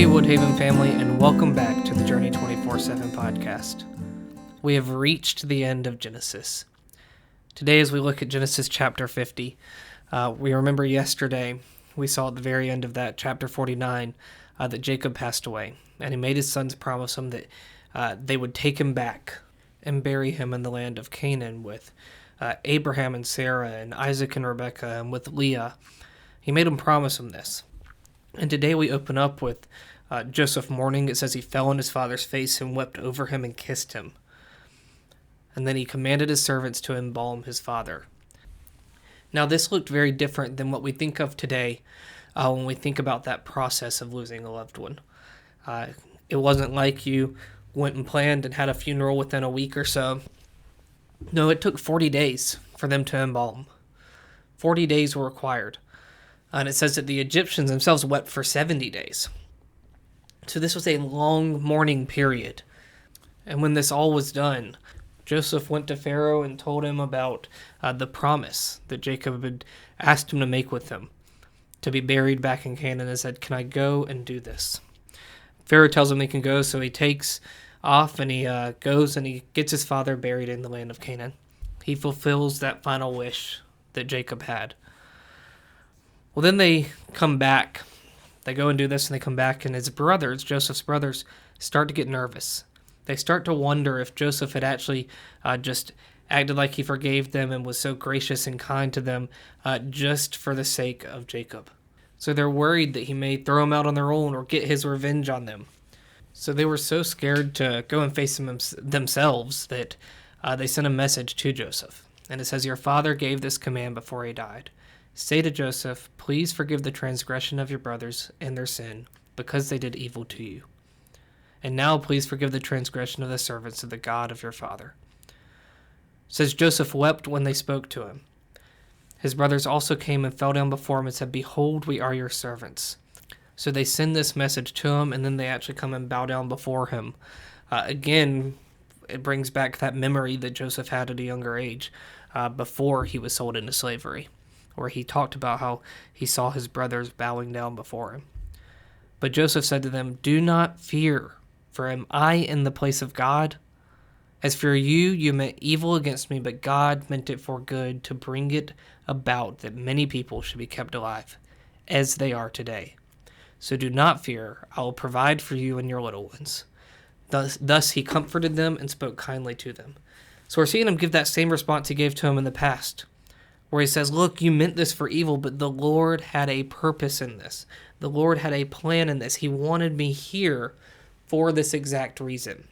Hey Woodhaven family, and welcome back to the Journey 24/7 podcast. We have reached the end of Genesis. Today as we look at Genesis chapter 50, we remember yesterday we saw at the very end of that chapter 49 that Jacob passed away, and he made his sons promise him that they would take him back and bury him in the land of Canaan with Abraham and Sarah and Isaac and Rebekah and with Leah. He made them promise him this. And today we open up with Joseph mourning. It says he fell on his father's face and wept over him and kissed him. And then he commanded his servants to embalm his father. Now this looked very different than what we think of today when we think about that process of losing a loved one. It wasn't like you went and planned and had a funeral within a week or so. No, it took 40 days for them to embalm. 40 days were required. And it says that the Egyptians themselves wept for 70 days. So this was a long mourning period. And when this all was done, Joseph went to Pharaoh and told him about the promise that Jacob had asked him to make with him, to be buried back in Canaan, and said, "Can I go and do this?" Pharaoh tells him he can go, so he takes off and he goes and he gets his father buried in the land of Canaan. He fulfills that final wish that Jacob had. Well, then they come back. They go and do this, and they come back, and his brothers, Joseph's brothers, start to get nervous. They start to wonder if Joseph had actually just acted like he forgave them and was so gracious and kind to them just for the sake of Jacob. So they're worried that he may throw them out on their own or get his revenge on them. So they were so scared to go and face him themselves that they sent a message to Joseph. And it says, "Your father gave this command before he died. Say to Joseph, please forgive the transgression of your brothers and their sin, because they did evil to you. And now please forgive the transgression of the servants of the God of your father." It says Joseph wept when they spoke to him. His brothers also came and fell down before him and said, "Behold, we are your servants." So they send this message to him, and then they actually come and bow down before him. Again, it brings back that memory that Joseph had at a younger age before he was sold into slavery, where he talked about how he saw his brothers bowing down before him. But Joseph said to them, "Do not fear, for am I in the place of God? As for you, you meant evil against me, but God meant it for good, to bring it about that many people should be kept alive, as they are today. So do not fear, I will provide for you and your little ones." Thus he comforted them and spoke kindly to them. So we're seeing him give that same response he gave to him in the past, where he says, "Look, you meant this for evil, but the Lord had a purpose in this. The Lord had a plan in this. He wanted me here for this exact reason."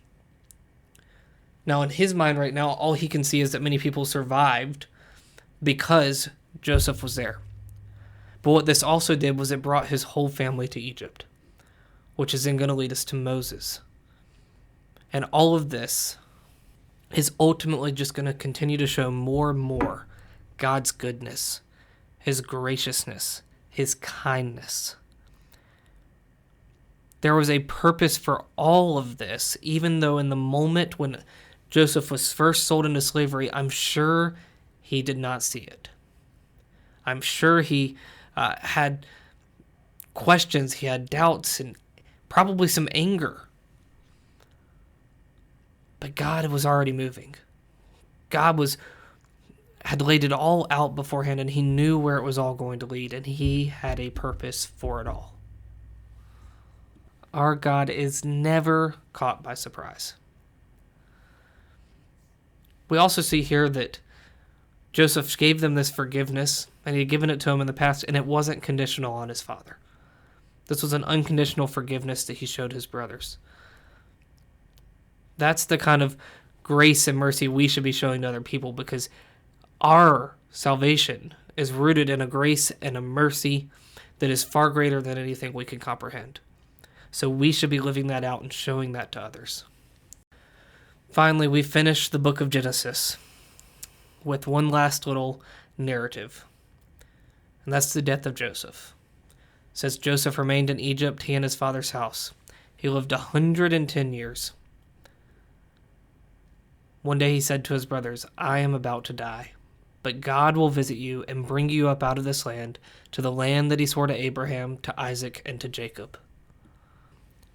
Now, in his mind right now, all he can see is that many people survived because Joseph was there. But what this also did was it brought his whole family to Egypt, which is then going to lead us to Moses. And all of this is ultimately just going to continue to show more and more God's goodness, his graciousness, his kindness. There was a purpose for all of this, even though in the moment when Joseph was first sold into slavery, I'm sure he did not see it. I'm sure he had questions, he had doubts, and probably some anger. But God was already moving. God had laid it all out beforehand, and he knew where it was all going to lead, and he had a purpose for it all. Our God is never caught by surprise. We also see here that Joseph gave them this forgiveness, and he had given it to him in the past, and it wasn't conditional on his father. This was an unconditional forgiveness that he showed his brothers. That's the kind of grace and mercy we should be showing to other people, because our salvation is rooted in a grace and a mercy that is far greater than anything we can comprehend. So we should be living that out and showing that to others. Finally, we finish the book of Genesis with one last little narrative, and that's the death of Joseph. It says Joseph remained in Egypt, he and his father's house. He lived 110 years. One day he said to his brothers, "I am about to die, but God will visit you and bring you up out of this land to the land that he swore to Abraham, to Isaac, and to Jacob."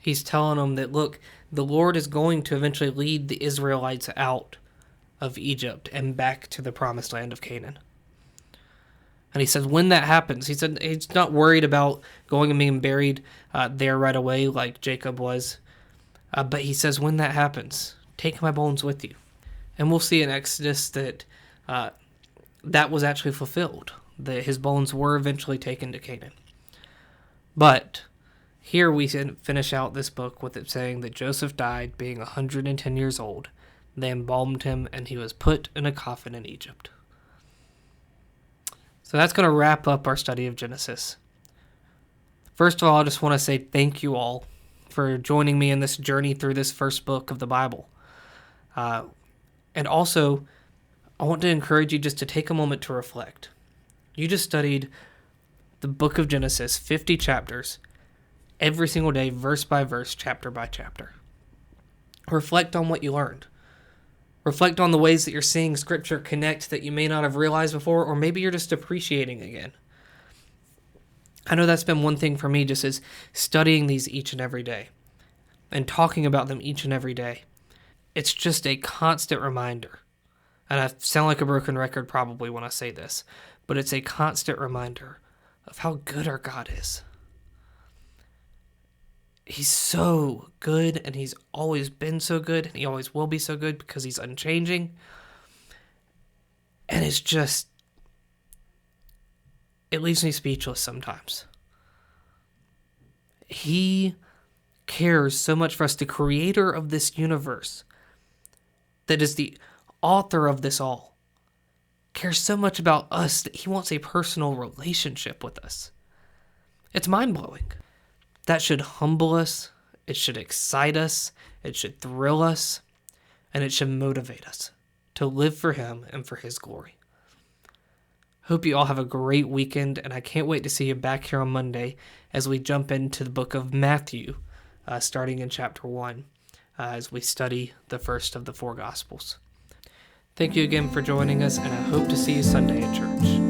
He's telling them that, look, the Lord is going to eventually lead the Israelites out of Egypt and back to the promised land of Canaan. And he says when that happens, he said he's not worried about going and being buried there right away like Jacob was. But he says when that happens, take my bones with you. And we'll see in Exodus that that was actually fulfilled, that his bones were eventually taken to Canaan. But here we finish out this book with it saying that Joseph died being 110 years old. They embalmed him, and he was put in a coffin in Egypt. So that's going to wrap up our study of Genesis. First of all, I just want to say thank you all for joining me in this journey through this first book of the Bible. And also, I want to encourage you just to take a moment to reflect. You just studied the book of Genesis, 50 chapters, every single day, verse by verse, chapter by chapter. Reflect on what you learned. Reflect on the ways that you're seeing Scripture connect that you may not have realized before, or maybe you're just appreciating again. I know that's been one thing for me, just is studying these each and every day and talking about them each and every day. It's just a constant reminder. And I sound like a broken record probably when I say this, but it's a constant reminder of how good our God is. He's so good, and he's always been so good, and he always will be so good because he's unchanging. And it's just, it leaves me speechless sometimes. He cares so much for us, the creator of this universe, that is the author of this all, cares so much about us that he wants a personal relationship with us. It's mind-blowing. That should humble us, it should excite us, it should thrill us, and it should motivate us to live for him and for his glory. Hope you all have a great weekend, and I can't wait to see you back here on Monday as we jump into the book of Matthew, starting in chapter 1, as we study the first of the 4 Gospels. Thank you again for joining us, and I hope to see you Sunday at church.